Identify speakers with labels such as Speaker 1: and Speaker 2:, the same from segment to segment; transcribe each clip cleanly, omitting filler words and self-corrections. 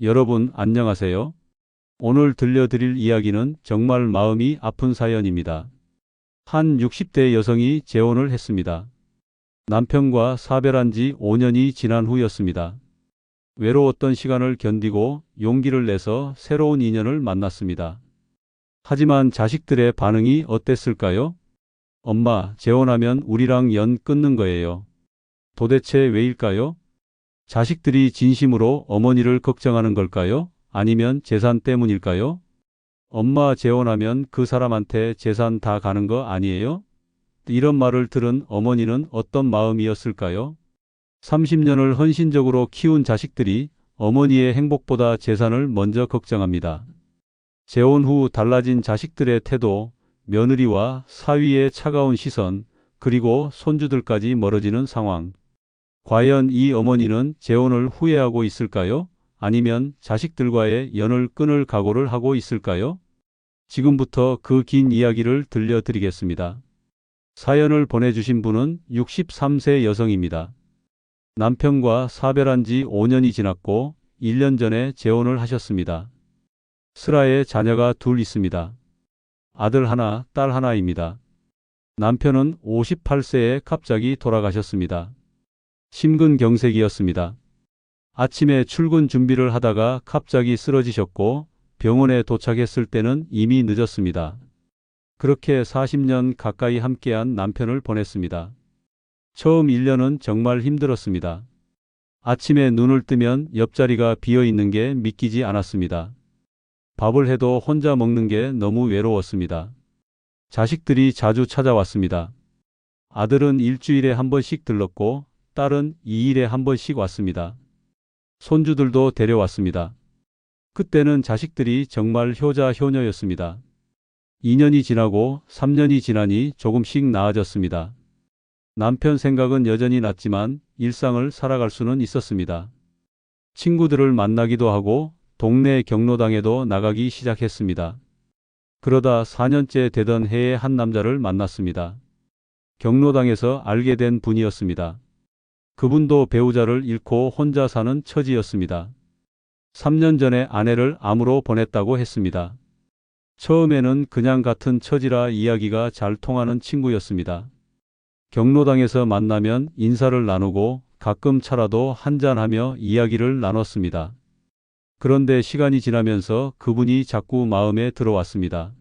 Speaker 1: 여러분 안녕하세요. 오늘 들려드릴 이야기는 정말 마음이 아픈 사연입니다. 한 60대 여성이 재혼을 했습니다. 남편과 사별한 지 5년이 지난 후였습니다. 외로웠던 시간을 견디고 용기를 내서 새로운 인연을 만났습니다. 하지만 자식들의 반응이 어땠을까요? 엄마, 재혼하면 우리랑 연 끊는 거예요. 도대체 왜일까요? 자식들이 진심으로 어머니를 걱정하는 걸까요? 아니면 재산 때문일까요? 엄마 재혼하면 그 사람한테 재산 다 가는 거 아니에요? 이런 말을 들은 어머니는 어떤 마음이었을까요? 30년을 헌신적으로 키운 자식들이 어머니의 행복보다 재산을 먼저 걱정합니다. 재혼 후 달라진 자식들의 태도, 며느리와 사위의 차가운 시선, 그리고 손주들까지 멀어지는 상황. 과연 이 어머니는 재혼을 후회하고 있을까요? 아니면 자식들과의 연을 끊을 각오를 하고 있을까요? 지금부터 그 긴 이야기를 들려드리겠습니다. 사연을 보내주신 분은 63세 여성입니다. 남편과 사별한 지 5년이 지났고 1년 전에 재혼을 하셨습니다. 슬하에 자녀가 둘 있습니다. 아들 하나, 딸 하나입니다. 남편은 58세에 갑자기 돌아가셨습니다. 심근경색이었습니다. 아침에 출근 준비를 하다가 갑자기 쓰러지셨고 병원에 도착했을 때는 이미 늦었습니다. 그렇게 40년 가까이 함께한 남편을 보냈습니다. 처음 1년은 정말 힘들었습니다. 아침에 눈을 뜨면 옆자리가 비어 있는 게 믿기지 않았습니다. 밥을 해도 혼자 먹는 게 너무 외로웠습니다. 자식들이 자주 찾아왔습니다. 아들은 일주일에 한 번씩 들렀고 딸은 2일에 한 번씩 왔습니다. 손주들도 데려왔습니다. 그때는 자식들이 정말 효자 효녀였습니다. 2년이 지나고 3년이 지나니 조금씩 나아졌습니다. 남편 생각은 여전히 났지만 일상을 살아갈 수는 있었습니다. 친구들을 만나기도 하고 동네 경로당에도 나가기 시작했습니다. 그러다 4년째 되던 해에 한 남자를 만났습니다. 경로당에서 알게 된 분이었습니다. 그분도 배우자를 잃고 혼자 사는 처지였습니다. 3년 전에 아내를 암으로 보냈다고 했습니다. 처음에는 그냥 같은 처지라 이야기가 잘 통하는 친구였습니다. 경로당에서 만나면 인사를 나누고 가끔 차라도 한잔하며 이야기를 나눴습니다. 그런데 시간이 지나면서 그분이 자꾸 마음에 들어왔습니다.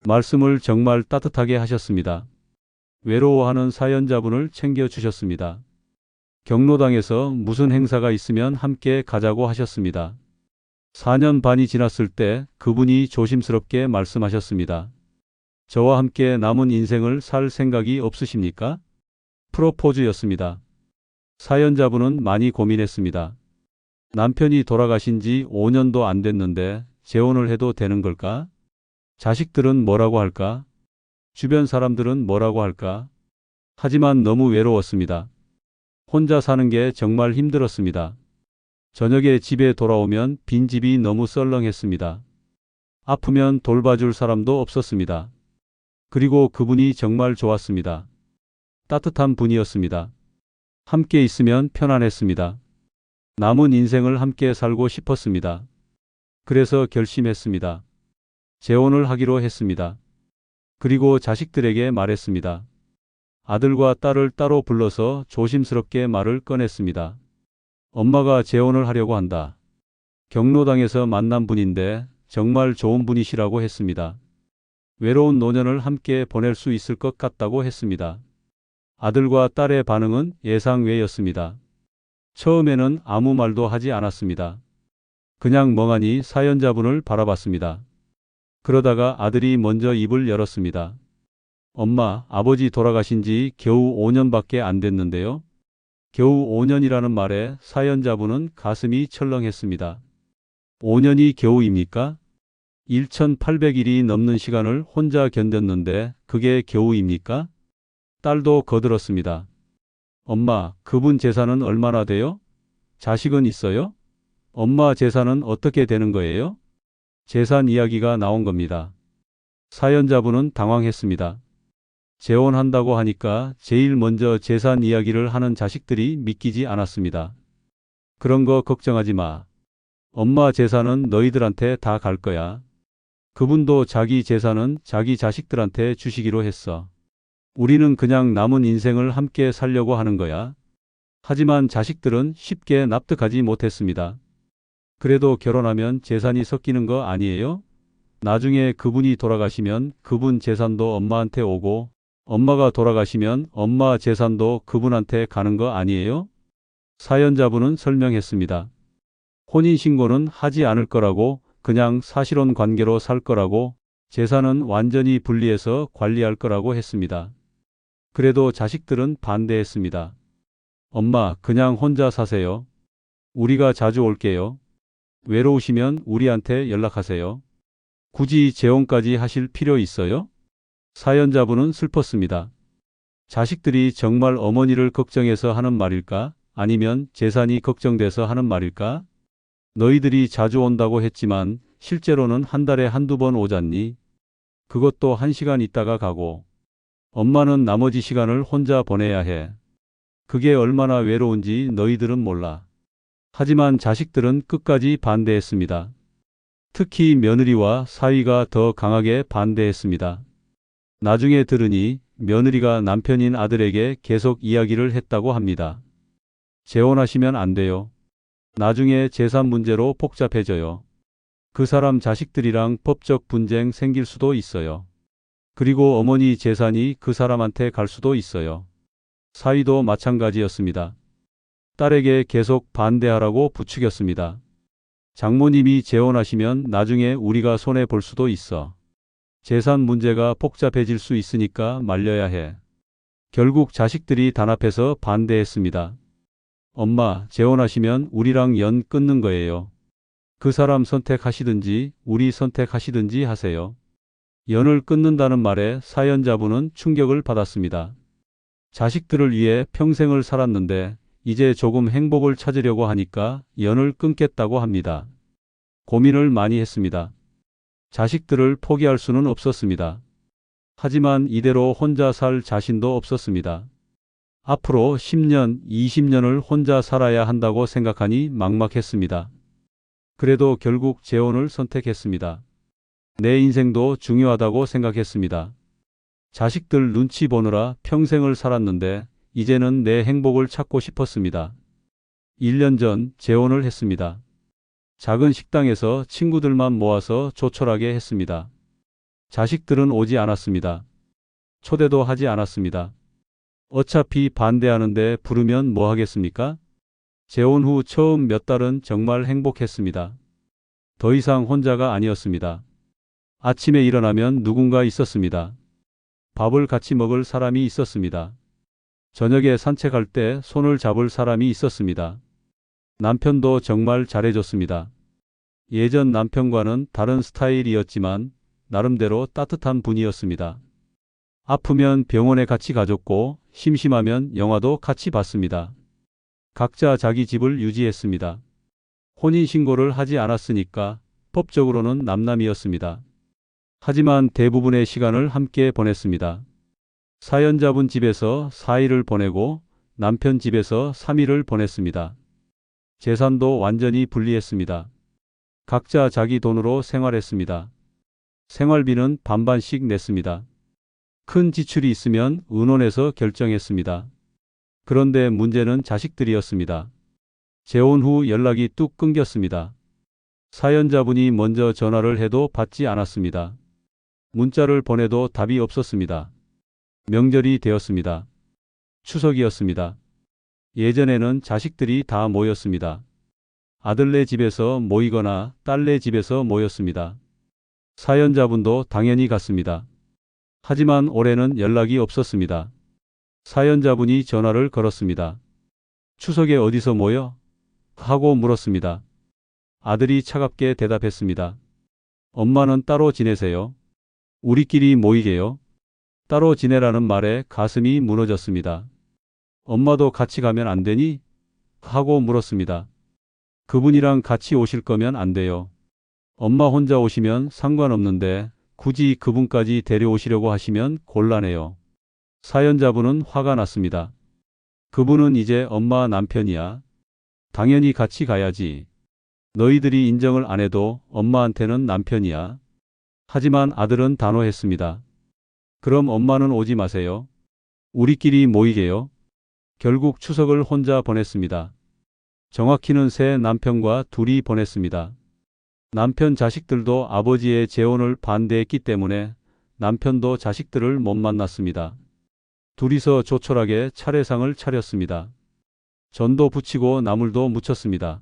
Speaker 1: 말씀을 정말 따뜻하게 하셨습니다. 외로워하는 사연자분을 챙겨주셨습니다. 경로당에서 무슨 행사가 있으면 함께 가자고 하셨습니다. 4년 반이 지났을 때 그분이 조심스럽게 말씀하셨습니다. 저와 함께 남은 인생을 살 생각이 없으십니까? 프로포즈였습니다. 사연자분은 많이 고민했습니다. 남편이 돌아가신 지 5년도 안 됐는데 재혼을 해도 되는 걸까? 자식들은 뭐라고 할까? 주변 사람들은 뭐라고 할까? 하지만 너무 외로웠습니다. 혼자 사는 게 정말 힘들었습니다. 저녁에 집에 돌아오면 빈집이 너무 썰렁했습니다. 아프면 돌봐줄 사람도 없었습니다. 그리고 그분이 정말 좋았습니다. 따뜻한 분이었습니다. 함께 있으면 편안했습니다. 남은 인생을 함께 살고 싶었습니다. 그래서 결심했습니다. 재혼을 하기로 했습니다. 그리고 자식들에게 말했습니다. 아들과 딸을 따로 불러서 조심스럽게 말을 꺼냈습니다. 엄마가 재혼을 하려고 한다. 경로당에서 만난 분인데 정말 좋은 분이시라고 했습니다. 외로운 노년을 함께 보낼 수 있을 것 같다고 했습니다. 아들과 딸의 반응은 예상 외였습니다. 처음에는 아무 말도 하지 않았습니다. 그냥 멍하니 사연자분을 바라봤습니다. 그러다가 아들이 먼저 입을 열었습니다. 엄마, 아버지 돌아가신 지 겨우 5년밖에 안 됐는데요. 겨우 5년이라는 말에 사연자분은 가슴이 철렁했습니다. 5년이 겨우입니까? 1800일이 넘는 시간을 혼자 견뎠는데 그게 겨우입니까? 딸도 거들었습니다. 엄마, 그분 재산은 얼마나 돼요? 자식은 있어요? 엄마 재산은 어떻게 되는 거예요? 재산 이야기가 나온 겁니다. 사연자분은 당황했습니다. 재혼한다고 하니까 제일 먼저 재산 이야기를 하는 자식들이 믿기지 않았습니다. 그런 거 걱정하지 마. 엄마 재산은 너희들한테 다 갈 거야. 그분도 자기 재산은 자기 자식들한테 주시기로 했어. 우리는 그냥 남은 인생을 함께 살려고 하는 거야. 하지만 자식들은 쉽게 납득하지 못했습니다. 그래도 결혼하면 재산이 섞이는 거 아니에요? 나중에 그분이 돌아가시면 그분 재산도 엄마한테 오고 엄마가 돌아가시면 엄마 재산도 그분한테 가는 거 아니에요? 사연자분은 설명했습니다. 혼인신고는 하지 않을 거라고, 그냥 사실혼 관계로 살 거라고, 재산은 완전히 분리해서 관리할 거라고 했습니다. 그래도 자식들은 반대했습니다. 엄마, 그냥 혼자 사세요. 우리가 자주 올게요. 외로우시면 우리한테 연락하세요. 굳이 재혼까지 하실 필요 있어요? 사연자분은 슬펐습니다. 자식들이 정말 어머니를 걱정해서 하는 말일까? 아니면 재산이 걱정돼서 하는 말일까? 너희들이 자주 온다고 했지만 실제로는 한 달에 한두 번 오잖니? 그것도 1시간 있다가 가고. 엄마는 나머지 시간을 혼자 보내야 해. 그게 얼마나 외로운지 너희들은 몰라. 하지만 자식들은 끝까지 반대했습니다. 특히 며느리와 사위가 더 강하게 반대했습니다. 나중에 들으니 며느리가 남편인 아들에게 계속 이야기를 했다고 합니다. 재혼하시면 안 돼요. 나중에 재산 문제로 복잡해져요. 그 사람 자식들이랑 법적 분쟁 생길 수도 있어요. 그리고 어머니 재산이 그 사람한테 갈 수도 있어요. 사위도 마찬가지였습니다. 딸에게 계속 반대하라고 부추겼습니다. 장모님이 재혼하시면 나중에 우리가 손해 볼 수도 있어. 재산 문제가 복잡해질 수 있으니까 말려야 해. 결국 자식들이 단합해서 반대했습니다. 엄마, 재혼하시면 우리랑 연 끊는 거예요. 그 사람 선택하시든지 우리 선택하시든지 하세요. 연을 끊는다는 말에 사연자분은 충격을 받았습니다. 자식들을 위해 평생을 살았는데 이제 조금 행복을 찾으려고 하니까 연을 끊겠다고 합니다. 고민을 많이 했습니다. 자식들을 포기할 수는 없었습니다. 하지만 이대로 혼자 살 자신도 없었습니다. 앞으로 10년, 20년을 혼자 살아야 한다고 생각하니 막막했습니다. 그래도 결국 재혼을 선택했습니다. 내 인생도 중요하다고 생각했습니다. 자식들 눈치 보느라 평생을 살았는데 이제는 내 행복을 찾고 싶었습니다. 1년 전 재혼을 했습니다. 작은 식당에서 친구들만 모아서 조촐하게 했습니다. 자식들은 오지 않았습니다. 초대도 하지 않았습니다. 어차피 반대하는데 부르면 뭐 하겠습니까? 재혼 후 처음 몇 달은 정말 행복했습니다. 더 이상 혼자가 아니었습니다. 아침에 일어나면 누군가 있었습니다. 밥을 같이 먹을 사람이 있었습니다. 저녁에 산책할 때 손을 잡을 사람이 있었습니다. 남편도 정말 잘해줬습니다. 예전 남편과는 다른 스타일이었지만 나름대로 따뜻한 분이었습니다. 아프면 병원에 같이 가줬고 심심하면 영화도 같이 봤습니다. 각자 자기 집을 유지했습니다. 혼인신고를 하지 않았으니까 법적으로는 남남이었습니다. 하지만 대부분의 시간을 함께 보냈습니다. 사연자분 집에서 4일을 보내고 남편 집에서 3일을 보냈습니다. 재산도 완전히 분리했습니다. 각자 자기 돈으로 생활했습니다. 생활비는 반반씩 냈습니다. 큰 지출이 있으면 의논해서 결정했습니다. 그런데 문제는 자식들이었습니다. 재혼 후 연락이 뚝 끊겼습니다. 사연자분이 먼저 전화를 해도 받지 않았습니다. 문자를 보내도 답이 없었습니다. 명절이 되었습니다. 추석이었습니다. 예전에는 자식들이 다 모였습니다. 아들네 집에서 모이거나 딸네 집에서 모였습니다. 사연자분도 당연히 갔습니다. 하지만 올해는 연락이 없었습니다. 사연자분이 전화를 걸었습니다. 추석에 어디서 모여? 하고 물었습니다. 아들이 차갑게 대답했습니다. 엄마는 따로 지내세요? 우리끼리 모이게요? 따로 지내라는 말에 가슴이 무너졌습니다. 엄마도 같이 가면 안 되니? 하고 물었습니다. 그분이랑 같이 오실 거면 안 돼요. 엄마 혼자 오시면 상관없는데 굳이 그분까지 데려오시려고 하시면 곤란해요. 사연자분은 화가 났습니다. 그분은 이제 엄마 남편이야. 당연히 같이 가야지. 너희들이 인정을 안 해도 엄마한테는 남편이야. 하지만 아들은 단호했습니다. 그럼 엄마는 오지 마세요. 우리끼리 모이게요. 결국 추석을 혼자 보냈습니다. 정확히는 새 남편과 둘이 보냈습니다. 남편 자식들도 아버지의 재혼을 반대했기 때문에 남편도 자식들을 못 만났습니다. 둘이서 조촐하게 차례상을 차렸습니다. 전도 부치고 나물도 무쳤습니다.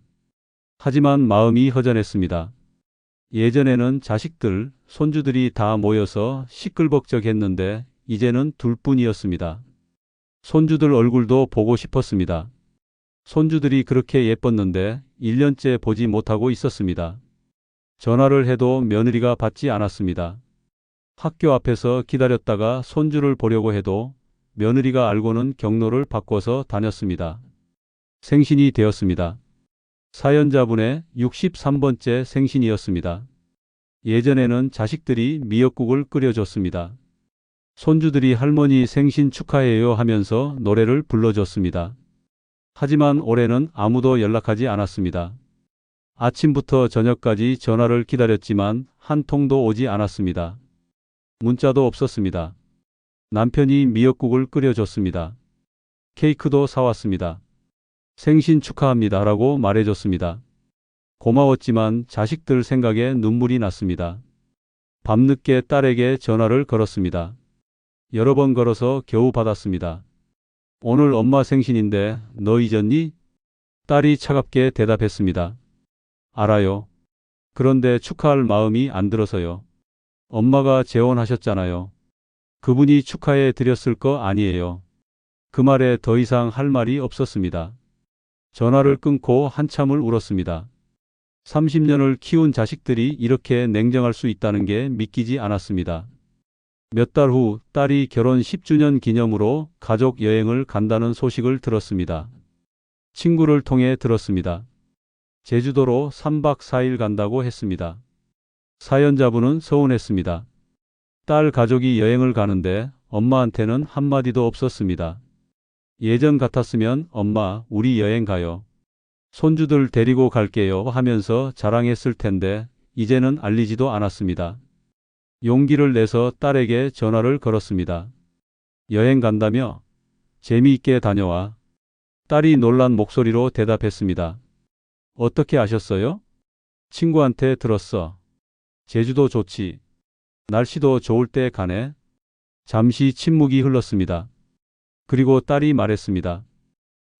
Speaker 1: 하지만 마음이 허전했습니다. 예전에는 자식들, 손주들이 다 모여서 시끌벅적했는데 이제는 둘뿐이었습니다. 손주들 얼굴도 보고 싶었습니다. 손주들이 그렇게 예뻤는데 1년째 보지 못하고 있었습니다. 전화를 해도 며느리가 받지 않았습니다. 학교 앞에서 기다렸다가 손주를 보려고 해도 며느리가 알고는 경로를 바꿔서 다녔습니다. 생신이 되었습니다. 사연자분의 63번째 생신이었습니다. 예전에는 자식들이 미역국을 끓여줬습니다. 손주들이 할머니 생신 축하해요 하면서 노래를 불러줬습니다. 하지만 올해는 아무도 연락하지 않았습니다. 아침부터 저녁까지 전화를 기다렸지만 한 통도 오지 않았습니다. 문자도 없었습니다. 남편이 미역국을 끓여줬습니다. 케이크도 사왔습니다. 생신 축하합니다라고 말해줬습니다. 고마웠지만 자식들 생각에 눈물이 났습니다. 밤늦게 딸에게 전화를 걸었습니다. 여러 번 걸어서 겨우 받았습니다. 오늘 엄마 생신인데 너 잊었니? 딸이 차갑게 대답했습니다. 알아요. 그런데 축하할 마음이 안 들어서요. 엄마가 재혼하셨잖아요. 그분이 축하해 드렸을 거 아니에요. 그 말에 더 이상 할 말이 없었습니다. 전화를 끊고 한참을 울었습니다. 30년을 키운 자식들이 이렇게 냉정할 수 있다는 게 믿기지 않았습니다. 몇 달 후 딸이 결혼 10주년 기념으로 가족 여행을 간다는 소식을 들었습니다. 친구를 통해 들었습니다. 제주도로 3박 4일 간다고 했습니다. 사연자분은 서운했습니다. 딸 가족이 여행을 가는데 엄마한테는 한마디도 없었습니다. 예전 같았으면 엄마, 우리 여행 가요. 손주들 데리고 갈게요 하면서 자랑했을 텐데 이제는 알리지도 않았습니다. 용기를 내서 딸에게 전화를 걸었습니다. 여행 간다며? 재미있게 다녀와. 딸이 놀란 목소리로 대답했습니다. 어떻게 아셨어요? 친구한테 들었어. 제주도 좋지. 날씨도 좋을 때 가네. 잠시 침묵이 흘렀습니다. 그리고 딸이 말했습니다.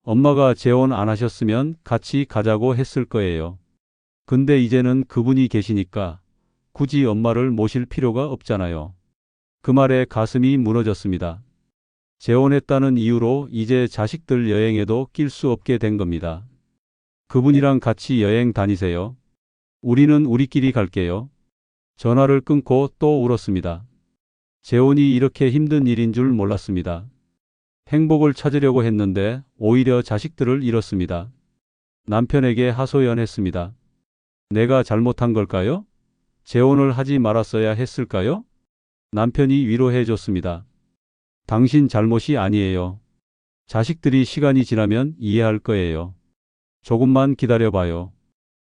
Speaker 1: 엄마가 재혼 안 하셨으면 같이 가자고 했을 거예요. 근데 이제는 그분이 계시니까 굳이 엄마를 모실 필요가 없잖아요. 그 말에 가슴이 무너졌습니다. 재혼했다는 이유로 이제 자식들 여행에도 낄 수 없게 된 겁니다. 그분이랑 같이 여행 다니세요. 우리는 우리끼리 갈게요. 전화를 끊고 또 울었습니다. 재혼이 이렇게 힘든 일인 줄 몰랐습니다. 행복을 찾으려고 했는데 오히려 자식들을 잃었습니다. 남편에게 하소연했습니다. 내가 잘못한 걸까요? 재혼을 하지 말았어야 했을까요? 남편이 위로해 줬습니다. 당신 잘못이 아니에요. 자식들이 시간이 지나면 이해할 거예요. 조금만 기다려봐요.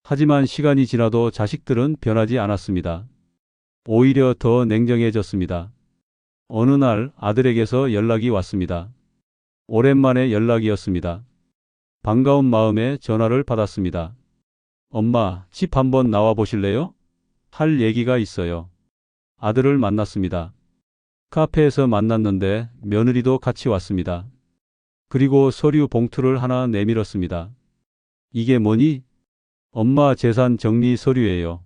Speaker 1: 하지만 시간이 지나도 자식들은 변하지 않았습니다. 오히려 더 냉정해졌습니다. 어느 날 아들에게서 연락이 왔습니다. 오랜만에 연락이었습니다. 반가운 마음에 전화를 받았습니다. 엄마, 집 한번 나와 보실래요? 할 얘기가 있어요. 아들을 만났습니다. 카페에서 만났는데 며느리도 같이 왔습니다. 그리고 서류 봉투를 하나 내밀었습니다. 이게 뭐니? 엄마 재산 정리 서류예요.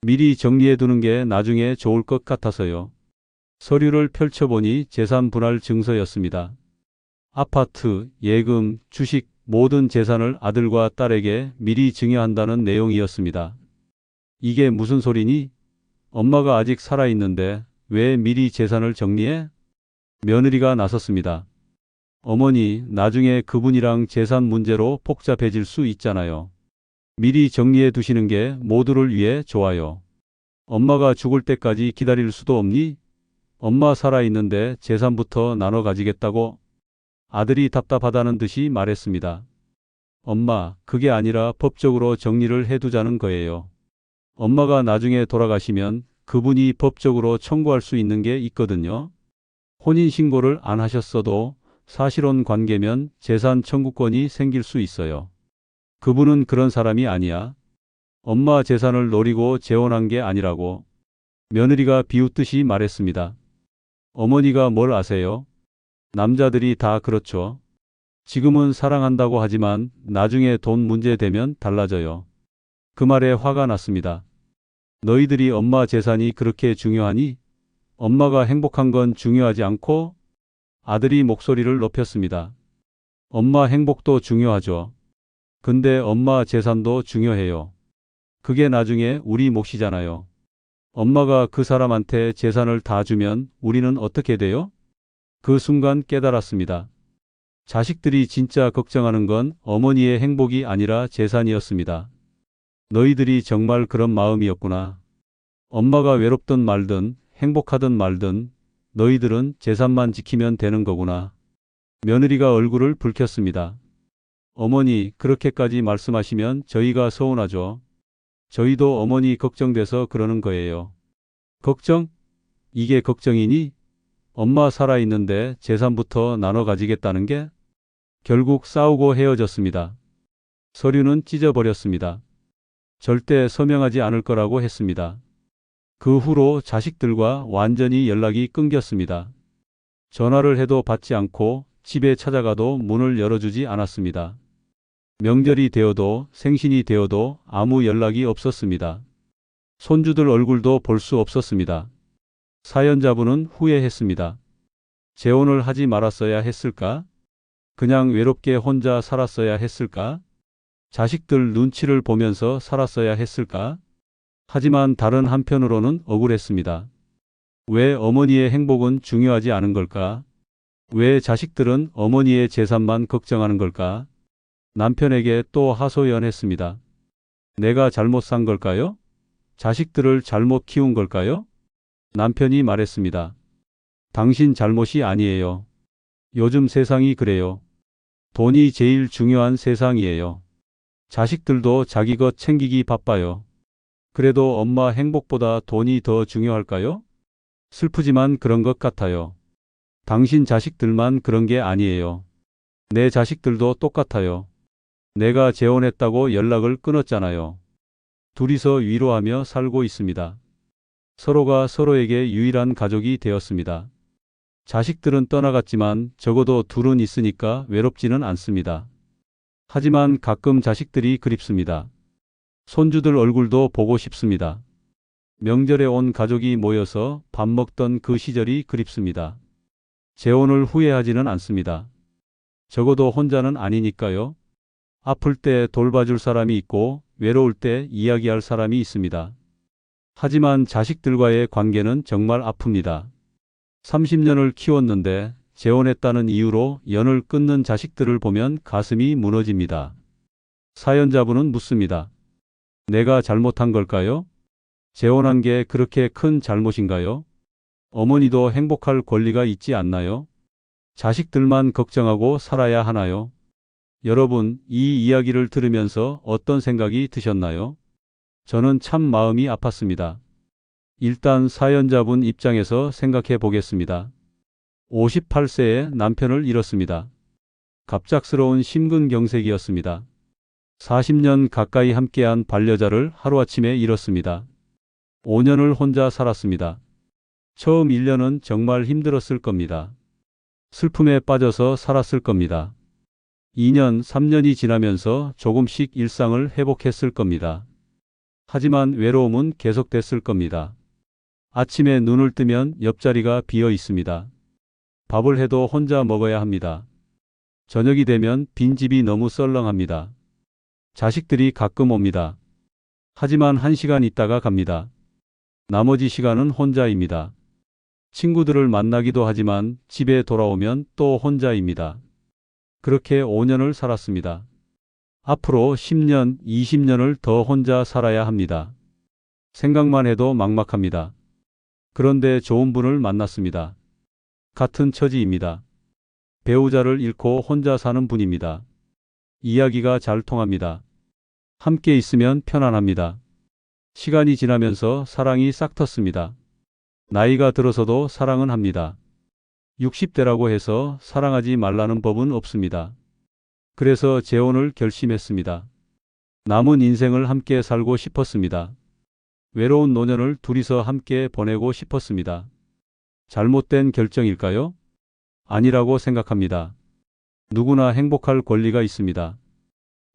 Speaker 1: 미리 정리해 두는 게 나중에 좋을 것 같아서요. 서류를 펼쳐보니 재산 분할 증서였습니다. 아파트, 예금, 주식, 모든 재산을 아들과 딸에게 미리 증여한다는 내용이었습니다. 이게 무슨 소리니? 엄마가 아직 살아있는데 왜 미리 재산을 정리해? 며느리가 나섰습니다. 어머니, 나중에 그분이랑 재산 문제로 복잡해질 수 있잖아요. 미리 정리해 두시는 게 모두를 위해 좋아요. 엄마가 죽을 때까지 기다릴 수도 없니? 엄마 살아있는데 재산부터 나눠 가지겠다고? 아들이 답답하다는 듯이 말했습니다. 엄마, 그게 아니라 법적으로 정리를 해두자는 거예요. 엄마가 나중에 돌아가시면 그분이 법적으로 청구할 수 있는 게 있거든요. 혼인신고를 안 하셨어도 사실혼 관계면 재산 청구권이 생길 수 있어요. 그분은 그런 사람이 아니야. 엄마 재산을 노리고 재혼한 게 아니라고 며느리가 비웃듯이 말했습니다. 어머니가 뭘 아세요? 남자들이 다 그렇죠. 지금은 사랑한다고 하지만 나중에 돈 문제 되면 달라져요. 그 말에 화가 났습니다. 너희들이 엄마 재산이 그렇게 중요하니? 엄마가 행복한 건 중요하지 않고? 아들이 목소리를 높였습니다. 엄마 행복도 중요하죠. 근데 엄마 재산도 중요해요. 그게 나중에 우리 몫이잖아요. 엄마가 그 사람한테 재산을 다 주면 우리는 어떻게 돼요? 그 순간 깨달았습니다. 자식들이 진짜 걱정하는 건 어머니의 행복이 아니라 재산이었습니다. 너희들이 정말 그런 마음이었구나. 엄마가 외롭든 말든 행복하든 말든 너희들은 재산만 지키면 되는 거구나. 며느리가 얼굴을 붉혔습니다. 어머니, 그렇게까지 말씀하시면 저희가 서운하죠. 저희도 어머니 걱정돼서 그러는 거예요. 걱정? 이게 걱정이니? 엄마 살아있는데 재산부터 나눠 가지겠다는 게? 결국 싸우고 헤어졌습니다. 서류는 찢어버렸습니다. 절대 서명하지 않을 거라고 했습니다. 그 후로 자식들과 완전히 연락이 끊겼습니다. 전화를 해도 받지 않고 집에 찾아가도 문을 열어주지 않았습니다. 명절이 되어도 생신이 되어도 아무 연락이 없었습니다. 손주들 얼굴도 볼 수 없었습니다. 사연자분은 후회했습니다. 재혼을 하지 말았어야 했을까? 그냥 외롭게 혼자 살았어야 했을까? 자식들 눈치를 보면서 살았어야 했을까? 하지만 다른 한편으로는 억울했습니다. 왜 어머니의 행복은 중요하지 않은 걸까? 왜 자식들은 어머니의 재산만 걱정하는 걸까? 남편에게 또 하소연했습니다. 내가 잘못 산 걸까요? 자식들을 잘못 키운 걸까요? 남편이 말했습니다. 당신 잘못이 아니에요. 요즘 세상이 그래요. 돈이 제일 중요한 세상이에요. 자식들도 자기 것 챙기기 바빠요. 그래도 엄마 행복보다 돈이 더 중요할까요? 슬프지만 그런 것 같아요. 당신 자식들만 그런 게 아니에요. 내 자식들도 똑같아요. 내가 재혼했다고 연락을 끊었잖아요. 둘이서 위로하며 살고 있습니다. 서로가 서로에게 유일한 가족이 되었습니다. 자식들은 떠나갔지만 적어도 둘은 있으니까 외롭지는 않습니다. 하지만 가끔 자식들이 그립습니다. 손주들 얼굴도 보고 싶습니다. 명절에 온 가족이 모여서 밥 먹던 그 시절이 그립습니다. 재혼을 후회하지는 않습니다. 적어도 혼자는 아니니까요. 아플 때 돌봐줄 사람이 있고 외로울 때 이야기할 사람이 있습니다. 하지만 자식들과의 관계는 정말 아픕니다. 30년을 키웠는데 재혼했다는 이유로 연을 끊는 자식들을 보면 가슴이 무너집니다. 사연자분은 묻습니다. 내가 잘못한 걸까요? 재혼한 게 그렇게 큰 잘못인가요? 어머니도 행복할 권리가 있지 않나요? 자식들만 걱정하고 살아야 하나요? 여러분, 이 이야기를 들으면서 어떤 생각이 드셨나요? 저는 참 마음이 아팠습니다. 일단 사연자분 입장에서 생각해 보겠습니다. 58세에 남편을 잃었습니다. 갑작스러운 심근경색이었습니다. 40년 가까이 함께한 반려자를 하루아침에 잃었습니다. 5년을 혼자 살았습니다. 처음 1년은 정말 힘들었을 겁니다. 슬픔에 빠져서 살았을 겁니다. 2년, 3년이 지나면서 조금씩 일상을 회복했을 겁니다. 하지만 외로움은 계속됐을 겁니다. 아침에 눈을 뜨면 옆자리가 비어 있습니다. 밥을 해도 혼자 먹어야 합니다. 저녁이 되면 빈집이 너무 썰렁합니다. 자식들이 가끔 옵니다. 하지만 1시간 있다가 갑니다. 나머지 시간은 혼자입니다. 친구들을 만나기도 하지만 집에 돌아오면 또 혼자입니다. 그렇게 5년을 살았습니다. 앞으로 10년, 20년을 더 혼자 살아야 합니다. 생각만 해도 막막합니다. 그런데 좋은 분을 만났습니다. 같은 처지입니다. 배우자를 잃고 혼자 사는 분입니다. 이야기가 잘 통합니다. 함께 있으면 편안합니다. 시간이 지나면서 사랑이 싹텄습니다. 나이가 들어서도 사랑은 합니다. 60대라고 해서 사랑하지 말라는 법은 없습니다. 그래서 재혼을 결심했습니다. 남은 인생을 함께 살고 싶었습니다. 외로운 노년을 둘이서 함께 보내고 싶었습니다. 잘못된 결정일까요? 아니라고 생각합니다. 누구나 행복할 권리가 있습니다.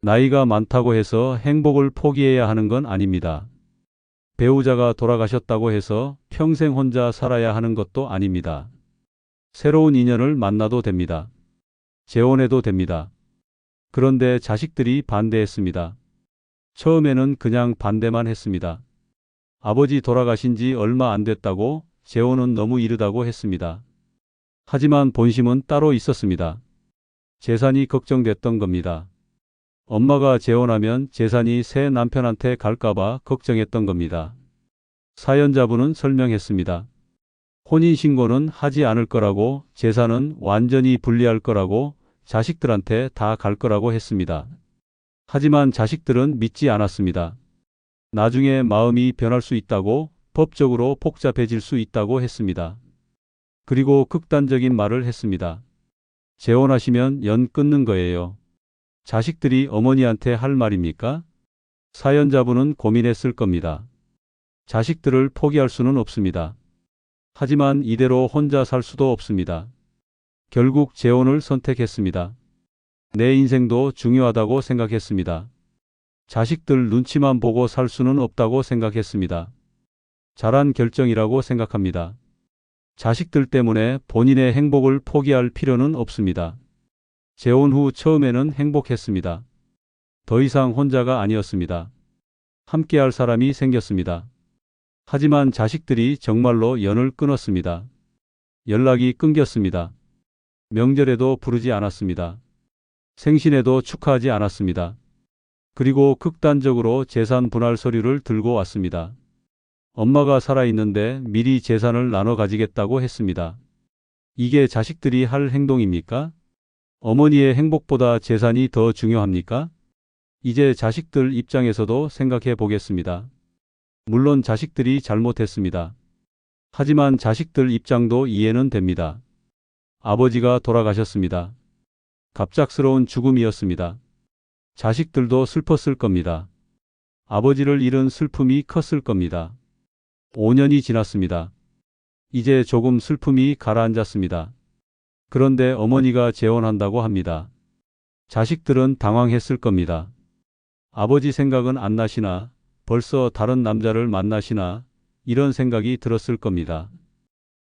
Speaker 1: 나이가 많다고 해서 행복을 포기해야 하는 건 아닙니다. 배우자가 돌아가셨다고 해서 평생 혼자 살아야 하는 것도 아닙니다. 새로운 인연을 만나도 됩니다. 재혼해도 됩니다. 그런데 자식들이 반대했습니다. 처음에는 그냥 반대만 했습니다. 아버지 돌아가신 지 얼마 안 됐다고 재혼은 너무 이르다고 했습니다. 하지만 본심은 따로 있었습니다. 재산이 걱정됐던 겁니다. 엄마가 재혼하면 재산이 새 남편한테 갈까봐 걱정했던 겁니다. 사연자분은 설명했습니다. 혼인신고는 하지 않을 거라고, 재산은 완전히 분리할 거라고, 자식들한테 다 갈 거라고 했습니다. 하지만 자식들은 믿지 않았습니다. 나중에 마음이 변할 수 있다고, 법적으로 복잡해질 수 있다고 했습니다. 그리고 극단적인 말을 했습니다. 재혼하시면 연 끊는 거예요. 자식들이 어머니한테 할 말입니까? 사연자분은 고민했을 겁니다. 자식들을 포기할 수는 없습니다. 하지만 이대로 혼자 살 수도 없습니다. 결국 재혼을 선택했습니다. 내 인생도 중요하다고 생각했습니다. 자식들 눈치만 보고 살 수는 없다고 생각했습니다. 잘한 결정이라고 생각합니다. 자식들 때문에 본인의 행복을 포기할 필요는 없습니다. 재혼 후 처음에는 행복했습니다. 더 이상 혼자가 아니었습니다. 함께할 사람이 생겼습니다. 하지만 자식들이 정말로 연을 끊었습니다. 연락이 끊겼습니다. 명절에도 부르지 않았습니다. 생신에도 축하하지 않았습니다. 그리고 극단적으로 재산 분할 서류를 들고 왔습니다. 엄마가 살아있는데 미리 재산을 나눠 가지겠다고 했습니다. 이게 자식들이 할 행동입니까? 어머니의 행복보다 재산이 더 중요합니까? 이제 자식들 입장에서도 생각해 보겠습니다. 물론 자식들이 잘못했습니다. 하지만 자식들 입장도 이해는 됩니다. 아버지가 돌아가셨습니다. 갑작스러운 죽음이었습니다. 자식들도 슬펐을 겁니다. 아버지를 잃은 슬픔이 컸을 겁니다. 5년이 지났습니다. 이제 조금 슬픔이 가라앉았습니다. 그런데 어머니가 재혼한다고 합니다. 자식들은 당황했을 겁니다. 아버지 생각은 안 나시나, 벌써 다른 남자를 만나시나, 이런 생각이 들었을 겁니다.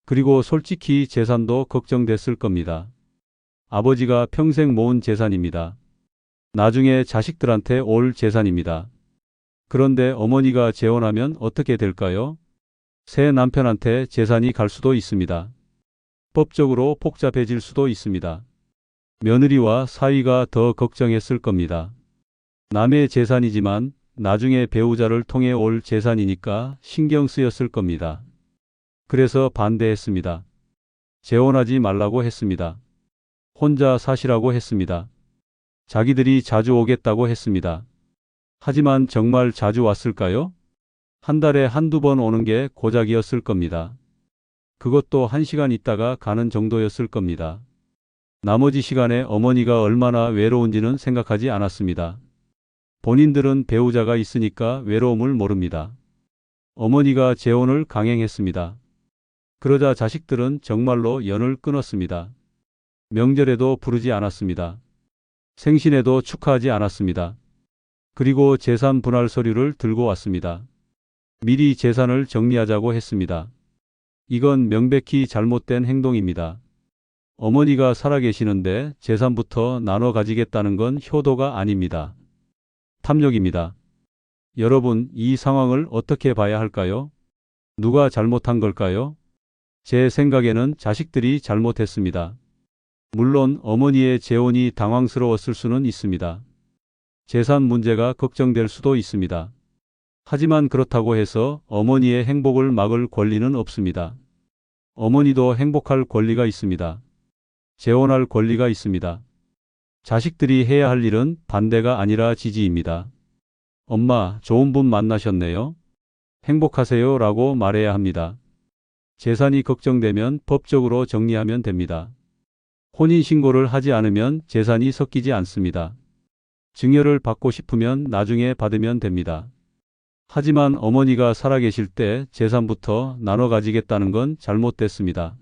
Speaker 1: 그리고 솔직히 재산도 걱정됐을 겁니다. 아버지가 평생 모은 재산입니다. 나중에 자식들한테 올 재산입니다. 그런데 어머니가 재혼하면 어떻게 될까요? 새 남편한테 재산이 갈 수도 있습니다. 법적으로 복잡해질 수도 있습니다. 며느리와 사위가 더 걱정했을 겁니다. 남의 재산이지만 나중에 배우자를 통해 올 재산이니까 신경 쓰였을 겁니다. 그래서 반대했습니다. 재혼하지 말라고 했습니다. 혼자 사시라고 했습니다. 자기들이 자주 오겠다고 했습니다. 하지만 정말 자주 왔을까요? 한 달에 한두 번 오는 게 고작이었을 겁니다. 그것도 1시간 있다가 가는 정도였을 겁니다. 나머지 시간에 어머니가 얼마나 외로운지는 생각하지 않았습니다. 본인들은 배우자가 있으니까 외로움을 모릅니다. 어머니가 재혼을 강행했습니다. 그러자 자식들은 정말로 연을 끊었습니다. 명절에도 부르지 않았습니다. 생신에도 축하하지 않았습니다. 그리고 재산 분할 서류를 들고 왔습니다. 미리 재산을 정리하자고 했습니다. 이건 명백히 잘못된 행동입니다. 어머니가 살아계시는데 재산부터 나눠 가지겠다는 건 효도가 아닙니다. 탐욕입니다. 여러분, 이 상황을 어떻게 봐야 할까요? 누가 잘못한 걸까요? 제 생각에는 자식들이 잘못했습니다. 물론 어머니의 재혼이 당황스러웠을 수는 있습니다. 재산 문제가 걱정될 수도 있습니다. 하지만 그렇다고 해서 어머니의 행복을 막을 권리는 없습니다. 어머니도 행복할 권리가 있습니다. 재혼할 권리가 있습니다. 자식들이 해야 할 일은 반대가 아니라 지지입니다. 엄마, 좋은 분 만나셨네요. 행복하세요 라고 말해야 합니다. 재산이 걱정되면 법적으로 정리하면 됩니다. 혼인신고를 하지 않으면 재산이 섞이지 않습니다. 증여를 받고 싶으면 나중에 받으면 됩니다. 하지만 어머니가 살아계실 때 재산부터 나눠 가지겠다는 건 잘못됐습니다.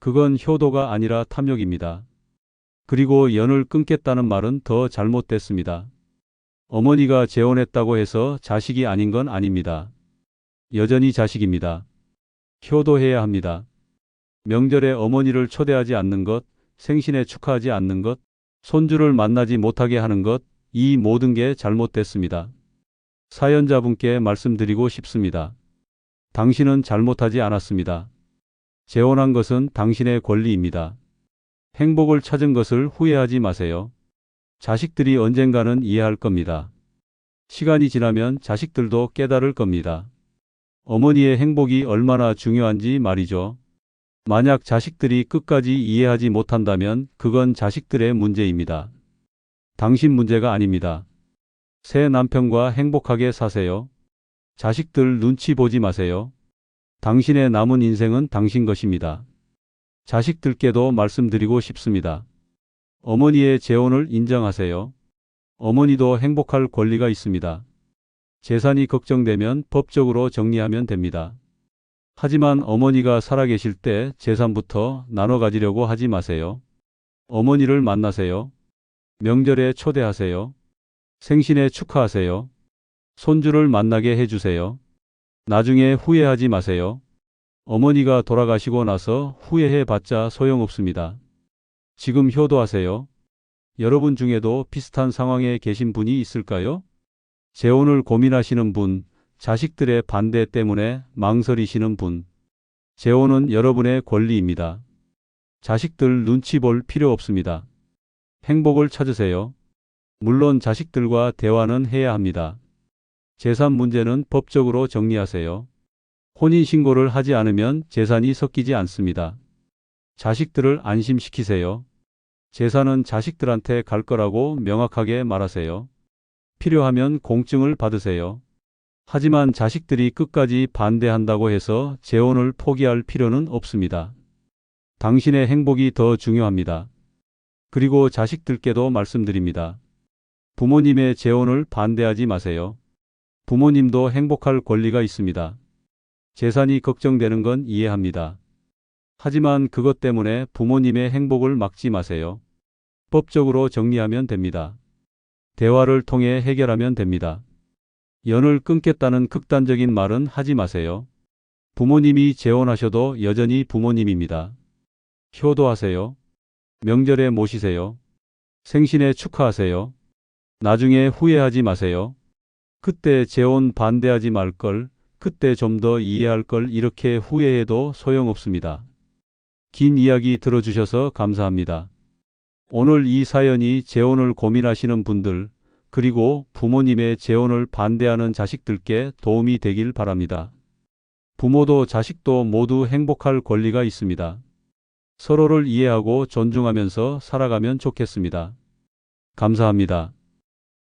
Speaker 1: 그건 효도가 아니라 탐욕입니다. 그리고 연을 끊겠다는 말은 더 잘못됐습니다. 어머니가 재혼했다고 해서 자식이 아닌 건 아닙니다. 여전히 자식입니다. 효도해야 합니다. 명절에 어머니를 초대하지 않는 것, 생신에 축하하지 않는 것, 손주를 만나지 못하게 하는 것, 이 모든 게 잘못됐습니다. 사연자분께 말씀드리고 싶습니다. 당신은 잘못하지 않았습니다. 재혼한 것은 당신의 권리입니다. 행복을 찾은 것을 후회하지 마세요. 자식들이 언젠가는 이해할 겁니다. 시간이 지나면 자식들도 깨달을 겁니다. 어머니의 행복이 얼마나 중요한지 말이죠. 만약 자식들이 끝까지 이해하지 못한다면 그건 자식들의 문제입니다. 당신 문제가 아닙니다. 새 남편과 행복하게 사세요. 자식들 눈치 보지 마세요. 당신의 남은 인생은 당신 것입니다. 자식들께도 말씀드리고 싶습니다. 어머니의 재혼을 인정하세요. 어머니도 행복할 권리가 있습니다. 재산이 걱정되면 법적으로 정리하면 됩니다. 하지만 어머니가 살아계실 때 재산부터 나눠 가지려고 하지 마세요. 어머니를 만나세요. 명절에 초대하세요. 생신에 축하하세요. 손주를 만나게 해주세요. 나중에 후회하지 마세요. 어머니가 돌아가시고 나서 후회해봤자 소용없습니다. 지금 효도하세요. 여러분 중에도 비슷한 상황에 계신 분이 있을까요? 재혼을 고민하시는 분, 자식들의 반대 때문에 망설이시는 분. 재혼은 여러분의 권리입니다. 자식들 눈치 볼 필요 없습니다. 행복을 찾으세요. 물론 자식들과 대화는 해야 합니다. 재산 문제는 법적으로 정리하세요. 혼인신고를 하지 않으면 재산이 섞이지 않습니다. 자식들을 안심시키세요. 재산은 자식들한테 갈 거라고 명확하게 말하세요. 필요하면 공증을 받으세요. 하지만 자식들이 끝까지 반대한다고 해서 재혼을 포기할 필요는 없습니다. 당신의 행복이 더 중요합니다. 그리고 자식들께도 말씀드립니다. 부모님의 재혼을 반대하지 마세요. 부모님도 행복할 권리가 있습니다. 재산이 걱정되는 건 이해합니다. 하지만 그것 때문에 부모님의 행복을 막지 마세요. 법적으로 정리하면 됩니다. 대화를 통해 해결하면 됩니다. 연을 끊겠다는 극단적인 말은 하지 마세요. 부모님이 재혼하셔도 여전히 부모님입니다. 효도하세요. 명절에 모시세요. 생신에 축하하세요. 나중에 후회하지 마세요. 그때 재혼 반대하지 말 걸, 그때 좀 더 이해할 걸 이렇게 후회해도 소용없습니다. 긴 이야기 들어주셔서 감사합니다. 오늘 이 사연이 재혼을 고민하시는 분들, 그리고 부모님의 재혼을 반대하는 자식들께 도움이 되길 바랍니다. 부모도 자식도 모두 행복할 권리가 있습니다. 서로를 이해하고 존중하면서 살아가면 좋겠습니다. 감사합니다.